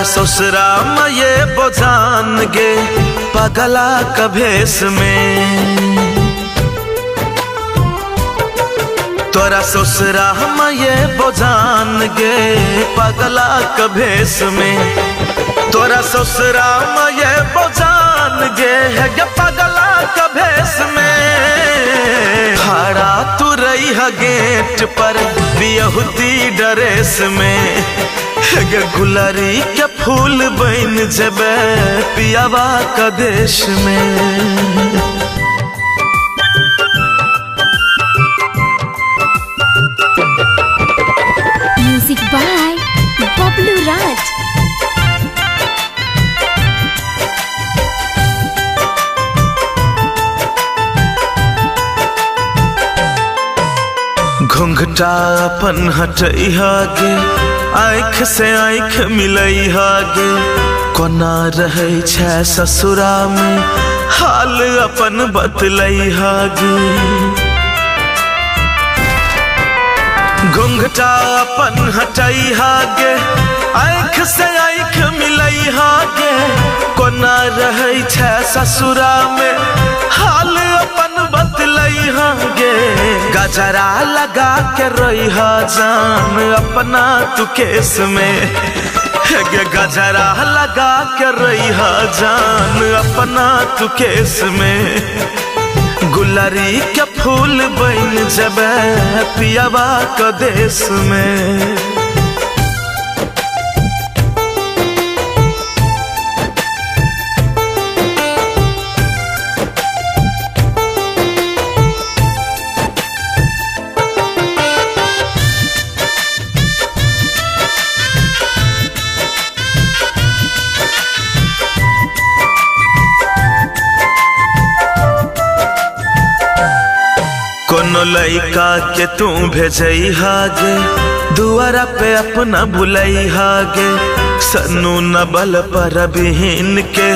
ससुरा में ये बोझान गे पगला कभेस में, तोरा ससुरा में ये बोझान गे पगला कभेस में, तोरा ससुरा में ये बोझान गे है पगला कभेस में। खड़ा तू रही है गेट पर बियहुती ड्रेस में, गुलरी के फूल बन जबे पियावा का देश में। म्यूजिक बाय बबलू राज। घुंघटा अपन हटैहा गे आँख से आँख मिलैहा गे, कोना रहै छै ससुरा में हाल अपन बतलैहा गे। घुंघटा अपन हटैहा गे आँख से आँख मिलैहा गे, कोना रहै छै ससुरा में हाल अपन बतलैहा गे। गजरा लगा के रहिहा जान अपना तू केस में, गे गजरा लगा के रहिहा जान अपना तू केस में। गुलरी के फूल बन जबे पियावा का देश में। कोनो लइका के तू भेजैहा गे दुआरा पे अपना भुलैहा गे, सन्नू नबल पर बिहीन के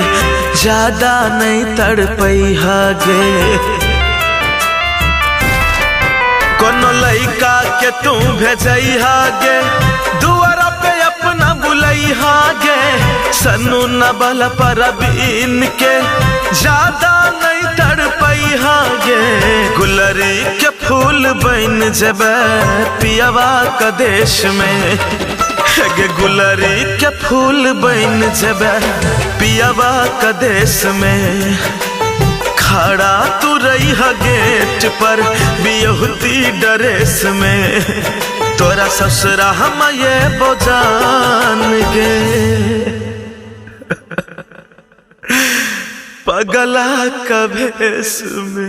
ज्यादा नहीं तड़पैहा गे। कोनो लइका के तू भेजैहा गे दुआरा पे अपना भुलैहा गे, सन्नू नबल पर बिहीन के ज्यादा नहीं तड़पैहा गे। गुलरी के फूल बन जबे पियावा का देश में, गे गुलरी के फूल बन जबे पियावा का देश में। खड़ा तू रही है गेट पर बियहुती ड्रेस में, तोरा ससुरा हम ये बोझान गे पगला का भेस में।